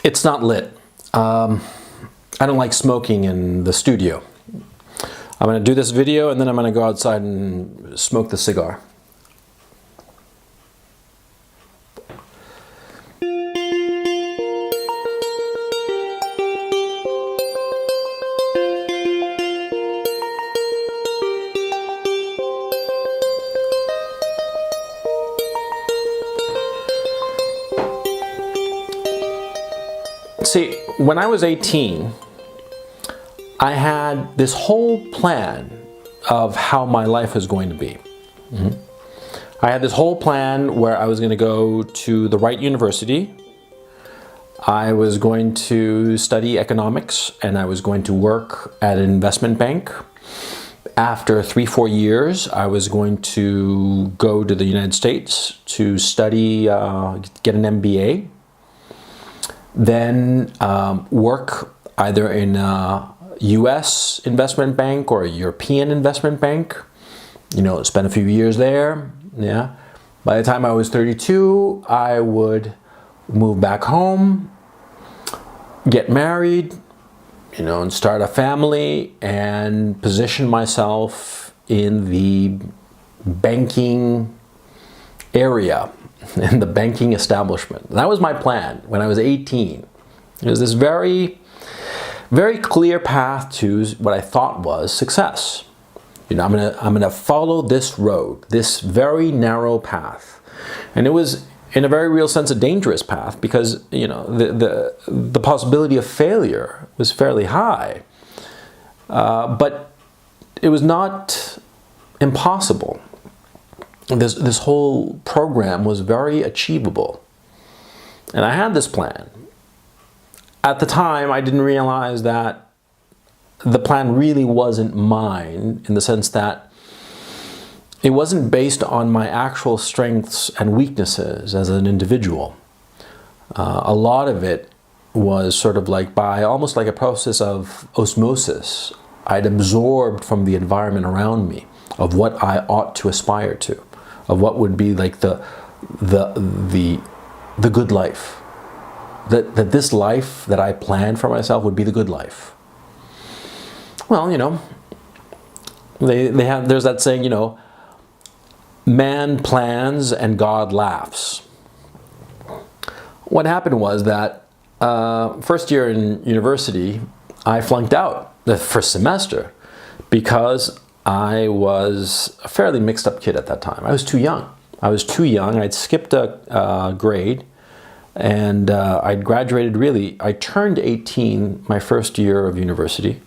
It's not lit. I don't like smoking in the studio. I'm going to do this video and then I'm going to go outside and smoke the cigar. See, when I was 18, I had this whole plan of how my life was going to be. I had this whole plan where I was going to go to the right university. I was going to study economics and I was going to work at an investment bank. After 3-4 years, I was going to go to the United States to study, get an MBA. Then work either in a US investment bank or a European investment bank. You know, spend a few years there. Yeah. By the time I was 32, I would move back home, get married, you know, and start a family and position myself in the banking area, in the banking establishment. That was my plan when I was 18. It was this very, very clear path to what I thought was success. You know, I'm gonna follow this road, this very narrow path. And it was, in a very real sense, a dangerous path because, you know, the possibility of failure was fairly high. But it was not impossible. This whole program was very achievable. And I had this plan. At the time, I didn't realize that the plan really wasn't mine, in the sense that it wasn't based on my actual strengths and weaknesses as an individual. A lot of it was sort of like by almost like a process of osmosis. I'd absorbed from the environment around me of what I ought to aspire to, of what would be like the good life. That this life that I planned for myself would be the good life. Well, you know, there's that saying, you know, man plans and God laughs. What happened was that first year in university, I flunked out the first semester because I was a fairly mixed up kid at that time. I was too young. I'd skipped a grade. And I'd graduated I turned 18 my first year of university.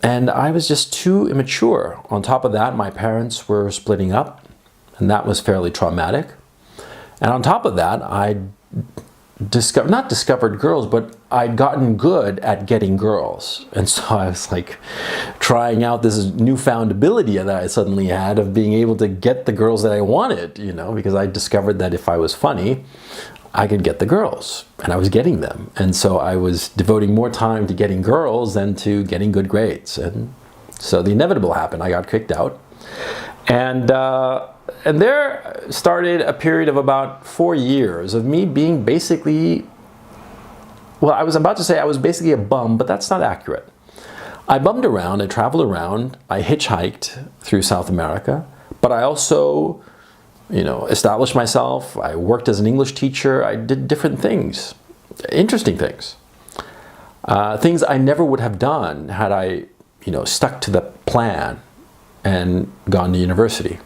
And I was just too immature. On top of that, my parents were splitting up, and that was fairly traumatic. And on top of that, I'd not discovered girls, but I'd gotten good at getting girls. And so I was like trying out this newfound ability that I suddenly had of being able to get the girls that I wanted, you know, because I discovered that if I was funny, I could get the girls, and I was getting them. And so I was devoting more time to getting girls than to getting good grades. And so the inevitable happened. I got kicked out. And there started a period of about 4 years of me being basically, well, I was about to say I was basically a bum, but that's not accurate. I bummed around, I traveled around, I hitchhiked through South America, but I also, you know, established myself. I worked as an English teacher. I did different things, interesting things. Things I never would have done had I, you know, stuck to the plan and gone to university.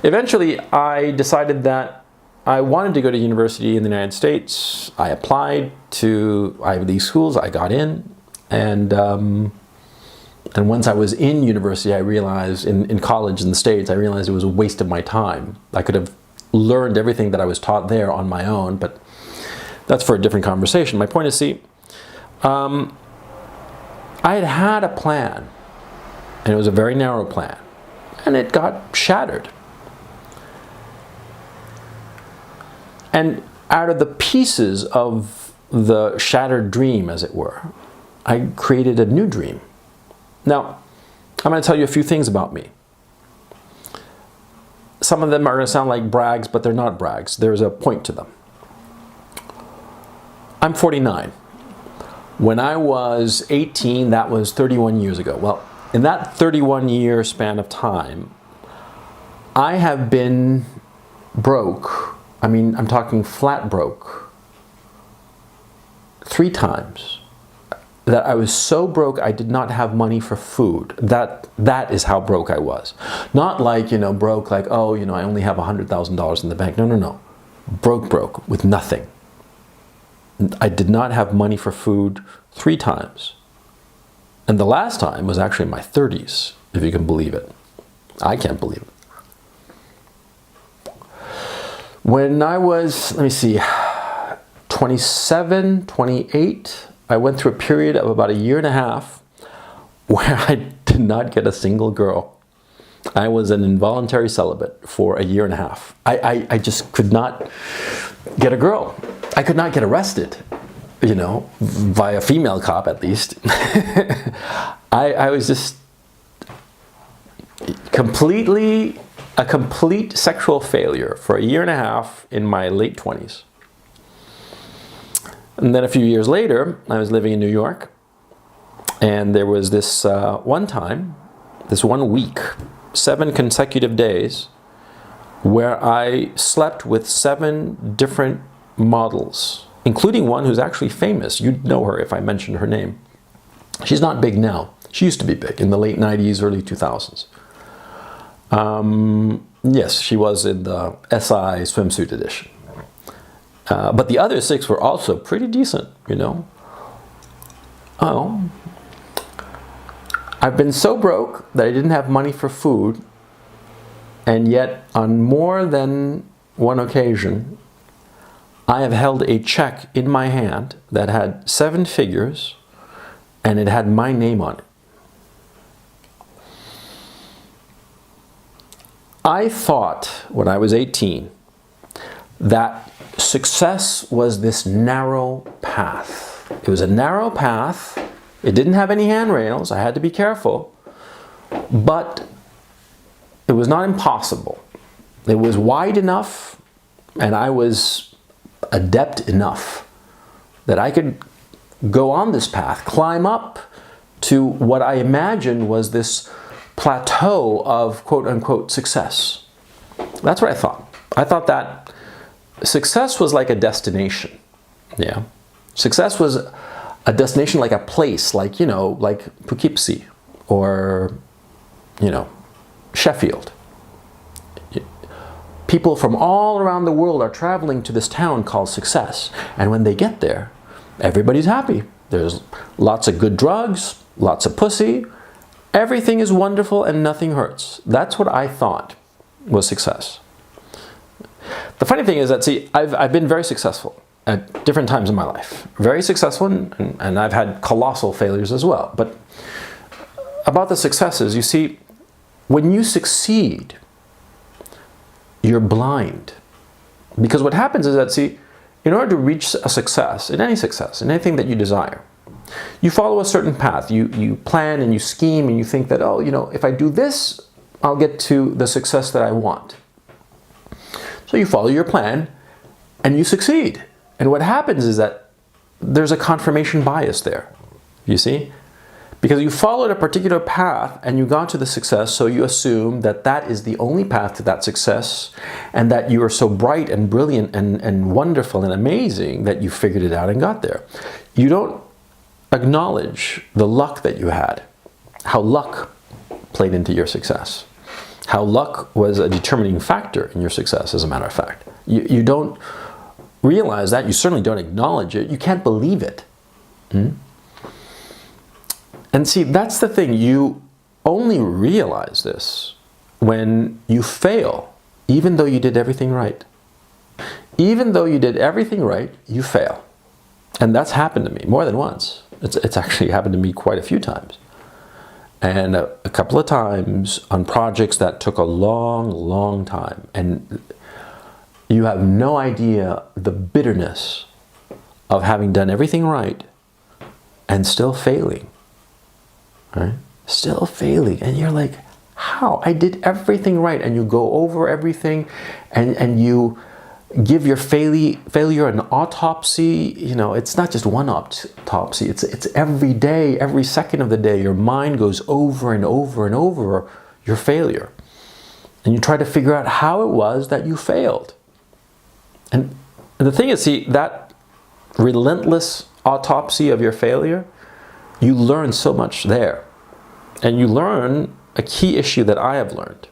Eventually, I decided that I wanted to go to university in the United States. I applied to Ivy League schools. I got in, and once I was in university, I realized, in college in the States, I realized it was a waste of my time. I could have learned everything that I was taught there on my own, but that's for a different conversation. My point is, see, I had a plan, and it was a very narrow plan, and it got shattered. And out of the pieces of the shattered dream, as it were, I created a new dream. Now, I'm going to tell you a few things about me. Some of them are going to sound like brags, but they're not brags. There's a point to them. I'm 49. When I was 18, that was 31 years ago. Well, in that 31-year span of time, I have been broke. I mean, I'm talking flat broke 3 times. That I was so broke I did not have money for food. That is how broke I was. Not like, broke like, oh, I only have $100,000 in the bank. No, no, no. Broke with nothing. I did not have money for food 3 times. And the last time was actually in my 30s, if you can believe it. I can't believe it. When I was, 27, 28, I went through a period of about 1.5 years where I did not get a single girl. I was an involuntary celibate for 1.5 years. I just could not get a girl. I could not get arrested, by a female cop at least. I was just a complete sexual failure for 1.5 years in my late 20s. And then a few years later, I was living in New York, and there was this one week, 7 consecutive days, where I slept with 7 different models, including one who's actually famous. You'd know her if I mentioned her name. She's not big now. She used to be big in the late 90s, early 2000s. Yes, she was in the SI swimsuit edition. But the other 6 were also pretty decent, Oh, I've been so broke that I didn't have money for food, and yet on more than one occasion, I have held a check in my hand that had 7 figures, and it had my name on it. I thought when I was 18 that success was this narrow path. It was a narrow path. It didn't have any handrails. I had to be careful. But it was not impossible. It was wide enough, and I was adept enough that I could go on this path, climb up to what I imagined was this plateau of quote-unquote success. That's what I thought. I thought that success was like a destination. Yeah. Success was a destination like a place, like Poughkeepsie or, Sheffield. People from all around the world are traveling to this town called Success. And when they get there, everybody's happy. There's lots of good drugs, lots of pussy. Everything is wonderful and nothing hurts. That's what I thought was success. The funny thing is that, I've been very successful at different times in my life. Very successful, and I've had colossal failures as well. But about the successes, when you succeed, you're blind. Because what happens is that, in order to reach a success, in anything that you desire, you follow a certain path. You plan and you scheme and you think that, if I do this, I'll get to the success that I want. So you follow your plan and you succeed. And what happens is that there's a confirmation bias there, you see? Because you followed a particular path and you got to the success, so you assume that that is the only path to that success, and that you are so bright and brilliant and wonderful and amazing that you figured it out and got there. You don't acknowledge the luck that you had, how luck played into your success, how luck was a determining factor in your success, as a matter of fact. You don't realize that. You certainly don't acknowledge it. You can't believe it. And that's the thing. You only realize this when you fail, even though you did everything right. Even though you did everything right, you fail. And that's happened to me more than once. It's actually happened to me quite a few times. And a couple of times on projects that took a long, long time. And you have no idea the bitterness of having done everything right and still failing. Right? Still failing. And you're like, how? I did everything right. And you go over everything and you give your failure an autopsy. You know, it's not just one autopsy. It's every day, every second of the day. Your mind goes over and over and over your failure. And you try to figure out how it was that you failed. And the thing is, see, that relentless autopsy of your failure, you learn so much there. And you learn a key issue that I have learned.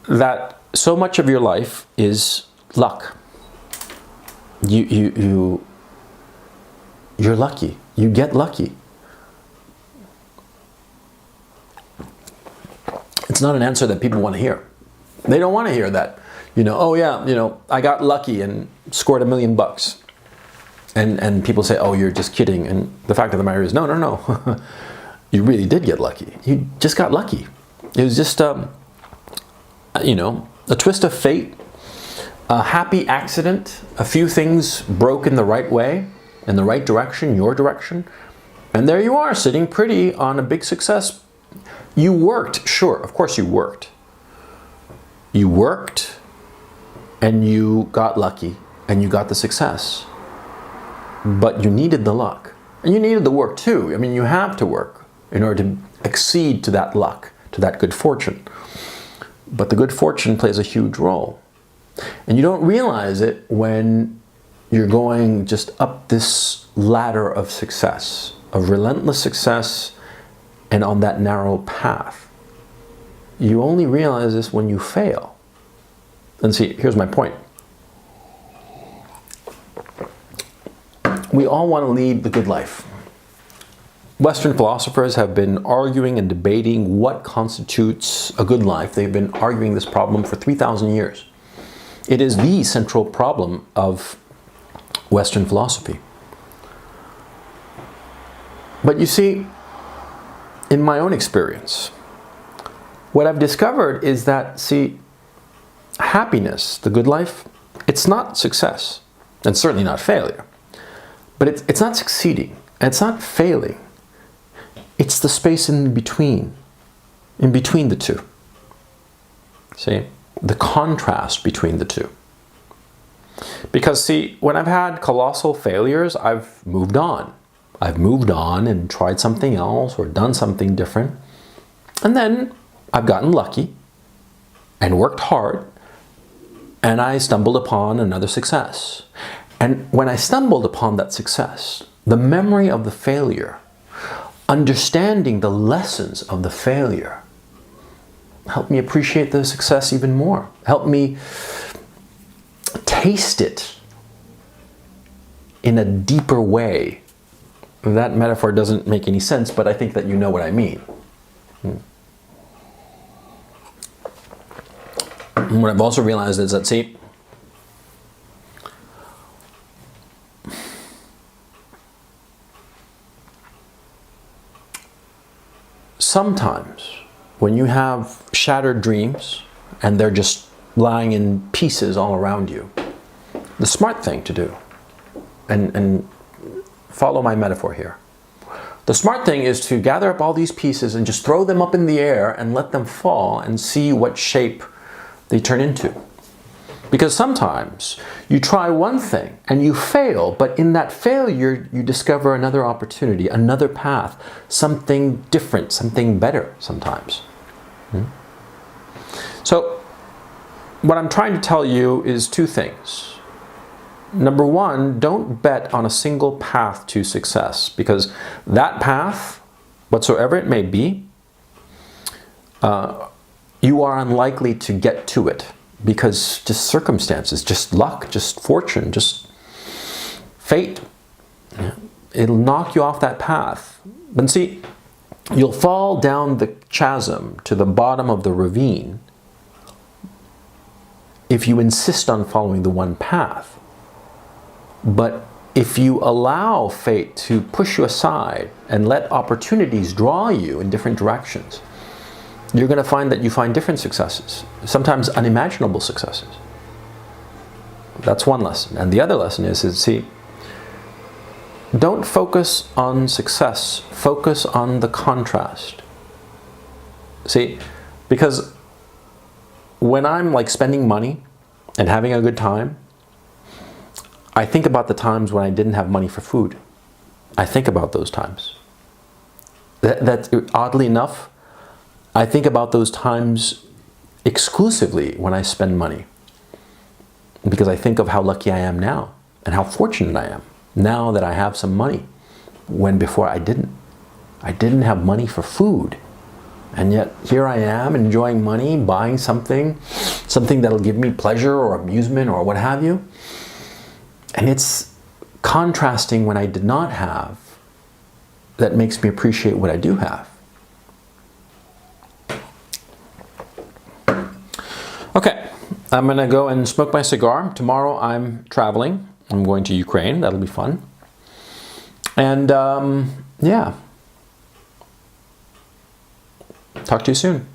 That so much of your life is luck. You're lucky. You get lucky. It's not an answer that people want to hear. They don't want to hear that. You know, oh yeah, you know, I got lucky and scored $1 million. And people say, oh, you're just kidding. And the fact of the matter is, no. You really did get lucky. You just got lucky. It was just, you know, a twist of fate, a happy accident, a few things broke in the right way, in the right direction, your direction. And there you are, sitting pretty on a big success. You worked, sure, of course you worked. You worked and you got lucky and you got the success. But you needed the luck. And you needed the work too. I mean, you have to work in order to accede to that luck, to that good fortune. But the good fortune plays a huge role. And you don't realize it when you're going just up this ladder of success, of relentless success, and on that narrow path. You only realize this when you fail. And see, here's my point. We all want to lead the good life. Western philosophers have been arguing and debating what constitutes a good life. They've been arguing this problem for 3,000 years. It is the central problem of Western philosophy. But you see, in my own experience, what I've discovered is that, see, happiness, the good life, it's not success, and certainly not failure. But it's not succeeding, and it's not failing. It's the space in between the two. See, the contrast between the two. Because see, when I've had colossal failures, I've moved on. I've moved on and tried something else or done something different. And then I've gotten lucky and worked hard and I stumbled upon another success. And when I stumbled upon that success, the memory of the failure, understanding the lessons of the failure, helped me appreciate the success even more. Helped me taste it in a deeper way. That metaphor doesn't make any sense, but I think that you know what I mean. And what I've also realized is that, see, sometimes when you have shattered dreams and they're just lying in pieces all around you, the smart thing to do, and follow my metaphor here, the smart thing is to gather up all these pieces and just throw them up in the air and let them fall and see what shape they turn into. Because sometimes you try one thing and you fail, but in that failure you discover another opportunity, another path, something different, something better sometimes. So what I'm trying to tell you is two things. Number one, don't bet on a single path to success, because that path, whatsoever it may be, you are unlikely to get to it. Because just circumstances, just luck, just fortune, just fate, it'll knock you off that path. But see, you'll fall down the chasm to the bottom of the ravine if you insist on following the one path. But if you allow fate to push you aside and let opportunities draw you in different directions, you're going to find that you find different successes, sometimes unimaginable successes. That's one lesson. And the other lesson is see, don't focus on success, focus on the contrast. See, because when I'm like spending money and having a good time, I think about the times when I didn't have money for food. I think about those times. That oddly enough, I think about those times exclusively when I spend money. Because I think of how lucky I am now and how fortunate I am now that I have some money, when before I didn't. I didn't have money for food. And yet here I am enjoying money, buying something that'll give me pleasure or amusement or what have you. And it's contrasting when I did not have that makes me appreciate what I do have. Okay, I'm going to go and smoke my cigar. Tomorrow I'm traveling. I'm going to Ukraine. That'll be fun. And yeah. Talk to you soon.